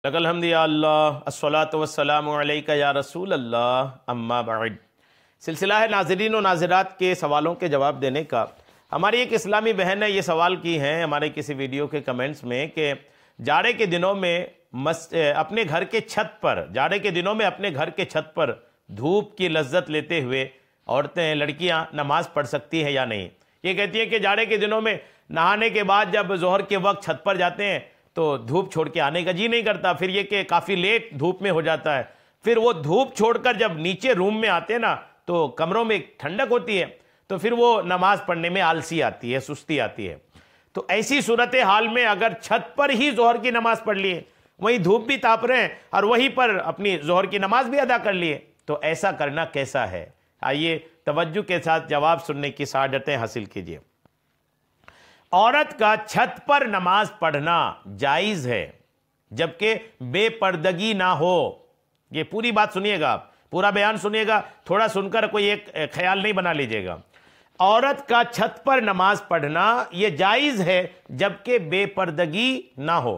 लकल हम्दि या अल्लाह अस्सलातु वस्सलामु अलैका या रसूल अल्लाह अम्मा बाद। सिलसिला है नाज़रीन और नाज़रात के सवालों के जवाब देने का। हमारी एक इस्लामी बहन ने ये सवाल की हैं हमारे किसी वीडियो के कमेंट्स में कि जाड़े के दिनों में अपने घर के छत पर जाड़े के दिनों में अपने घर के छत पर धूप की लज्जत लेते हुए औरतें लड़कियां नमाज पढ़ सकती हैं या नहीं। ये कहती हैं कि जाड़े के दिनों में नहाने के बाद जब ज़ोहर के वक्त छत पर जाते हैं तो धूप छोड़ के आने का जी नहीं करता, फिर ये कि काफ़ी लेट धूप में हो जाता है, फिर वो धूप छोड़कर जब नीचे रूम में आते हैं ना तो कमरों में ठंडक होती है, तो फिर वो नमाज पढ़ने में आलसी आती है, सुस्ती आती है। तो ऐसी सूरत हाल में अगर छत पर ही ज़ोहर की नमाज पढ़ लिए, वहीं धूप भी ताप रहे हैं और वहीं पर अपनी ज़ोहर की नमाज भी अदा कर लिए, तो ऐसा करना कैसा है? आइए तवज्जो के साथ जवाब सुनने की सआदतें हासिल कीजिए। औरत का छत पर नमाज पढ़ना जायज़ है जबकि बेपर्दगी ना हो। ये पूरी बात सुनिएगा, आप पूरा बयान सुनिएगा, थोड़ा सुनकर कोई एक ख्याल नहीं बना लीजिएगा। औरत का छत पर नमाज पढ़ना यह जायज़ है जबकि बेपर्दगी ना हो।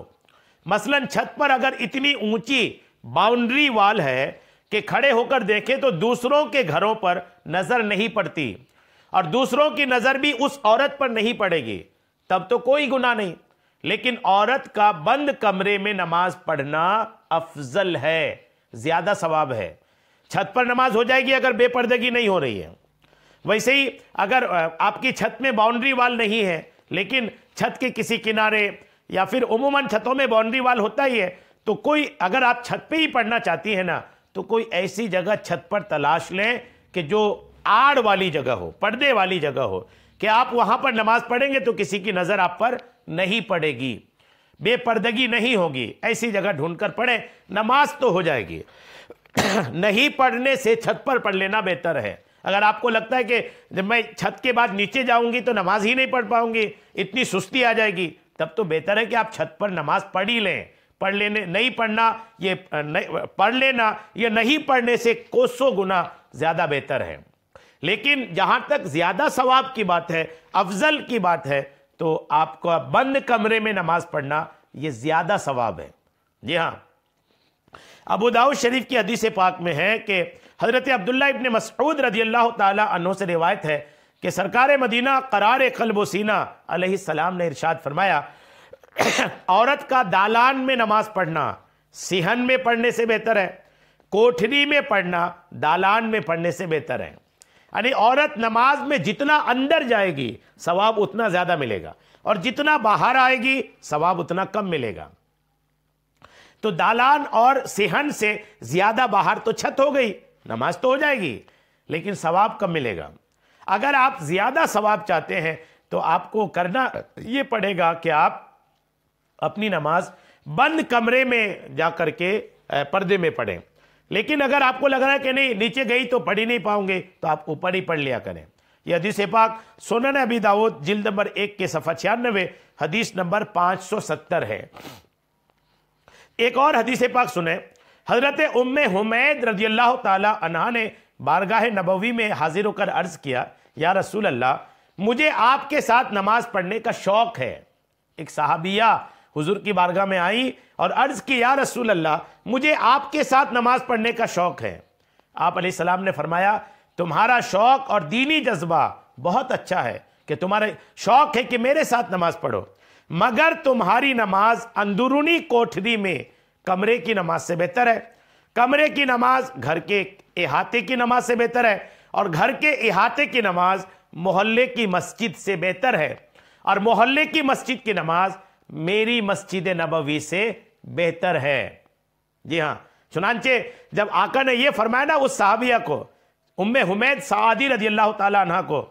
मसलन छत पर अगर इतनी ऊंची बाउंड्री वाल है कि खड़े होकर देखें तो दूसरों के घरों पर नजर नहीं पड़ती और दूसरों की नजर भी उस औरत पर नहीं पड़ेगी, तब तो कोई गुनाह नहीं। लेकिन औरत का बंद कमरे में नमाज पढ़ना अफजल है, ज्यादा सवाब है। छत पर नमाज हो जाएगी अगर बेपर्दगी नहीं हो रही है। वैसे ही अगर आपकी छत में बाउंड्री वाल नहीं है लेकिन छत के किसी किनारे या फिर उमूमन छतों में बाउंड्री वाल होता ही है, तो कोई अगर आप छत पे ही पढ़ना चाहती है ना तो कोई ऐसी जगह छत पर तलाश लें कि जो आड़ वाली जगह हो, पर्दे वाली जगह हो, कि आप वहां पर नमाज पढ़ेंगे तो किसी की नजर आप पर नहीं पड़ेगी, बेपर्दगी नहीं होगी। ऐसी जगह ढूंढकर पढ़े, नमाज तो हो जाएगी। नहीं पढ़ने से छत पर पढ़ लेना बेहतर है। अगर आपको लगता है कि जब मैं छत के बाद नीचे जाऊंगी तो नमाज ही नहीं पढ़ पाऊंगी, इतनी सुस्ती आ जाएगी, तब तो बेहतर है कि आप छत पर नमाज पढ़ ही लें। पढ़ लेने नहीं पढ़ना ये पढ़ लेना ये नहीं पढ़ने से कोसों गुना ज्यादा बेहतर है। लेकिन जहां तक ज्यादा सवाब की बात है, अफजल की बात है, तो आपका बंद कमरे में नमाज पढ़ना यह ज्यादा सवाब है। जी हां, अबू दाऊद शरीफ की हदीस पाक में है कि हजरत अब्दुल्ला इब्न मसऊद रज़ियल्लाहु ताला अन्हु से रिवायत है कि सरकार मदीना करार क़ल्ब सीना अलैहिस्सलाम ने इरशाद फरमाया, औरत का दालान में नमाज पढ़ना सिहन में पढ़ने से बेहतर है, कोठरी में पढ़ना दालान में पढ़ने से बेहतर है। यानी औरत नमाज में जितना अंदर जाएगी सवाब उतना ज्यादा मिलेगा और जितना बाहर आएगी सवाब उतना कम मिलेगा। तो दालान और सिहन से ज्यादा बाहर तो छत हो गई, नमाज तो हो जाएगी लेकिन सवाब कम मिलेगा। अगर आप ज्यादा सवाब चाहते हैं तो आपको करना यह पड़ेगा कि आप अपनी नमाज बंद कमरे में जाकर के पर्दे में पढ़ें। लेकिन अगर आपको लग रहा है कि नहीं नीचे गई तो पढ़ ही नहीं पाओगे तो आप ऊपर ही पढ़ लिया करें। यह हदीस पाक सुनन अबी दाऊद जिल्द नंबर 1 के सफ़ा 96 हदीस नंबर 570 है। एक और हदीस पाक सुने, हजरत उम्मे हुमैद रज़ियल्लाहु ताला अन्हा ने बारगाह नबवी में हाजिर होकर अर्ज किया, या रसूल अल्लाह, मुझे आपके साथ नमाज पढ़ने का शौक है। एक सहाबिया हुजूर की बारगाह में आई और अर्ज की, या रसूल अल्लाह, मुझे आपके साथ नमाज पढ़ने का शौक है। आप अलैहिस्सलाम ने फरमाया, तुम्हारा शौक और दीनी जज्बा बहुत अच्छा है कि तुम्हारे शौक है कि मेरे साथ नमाज पढ़ो, मगर तुम्हारी नमाज अंदरूनी कोठरी में कमरे की नमाज से बेहतर है। कमरे की नमाज घर के इहाते की नमाज से बेहतर है और घर के इहाते की नमाज मोहल्ले की मस्जिद से बेहतर है और मोहल्ले की मस्जिद की नमाज मेरी मस्जिद नबवी से बेहतर है। जी हाँ, चुनांचे जब आका ने यह फरमाया ना उस साहबिया को, उम्मे हुमैद सादी रज़ियल्लाहु ताला अन्हा को,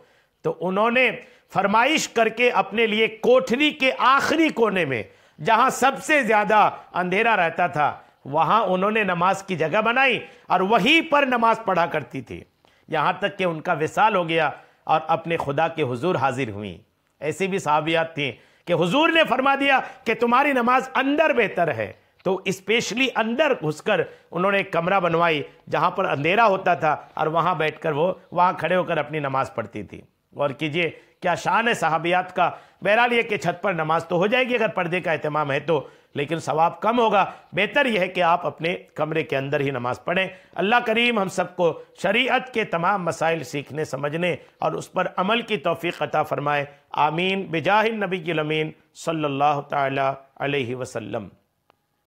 तो उन्होंने फरमाइश करके अपने लिए कोठरी के आखिरी कोने में जहां सबसे ज्यादा अंधेरा रहता था वहां उन्होंने नमाज की जगह बनाई और वहीं पर नमाज पढ़ा करती थी, यहां तक कि उनका विसाल हो गया और अपने खुदा के हुजूर हाजिर हुई। ऐसी भी सहाबियात थी कि हुजूर ने फरमा दिया कि तुम्हारी नमाज अंदर बेहतर है, तो स्पेशली अंदर घुसकर उन्होंने एक कमरा बनवाई जहां पर अंधेरा होता था और वहां बैठकर वो वहां खड़े होकर अपनी नमाज पढ़ती थी। और कीजिए क्या शान है सहाबियात का। बहरहाल ये कि छत पर नमाज तो हो जाएगी अगर पर्दे का एहतमाम है तो, लेकिन सवाब कम होगा। बेहतर यह है कि आप अपने कमरे के अंदर ही नमाज पढ़ें। अल्लाह करीम हम सबको शरीयत के तमाम मसाइल सीखने समझने और उस पर अमल की तौफीक अता फरमाए। आमीन बिजाहिन नबी अमीन सल्लल्लाहु तआला अलैहि वसल्लम।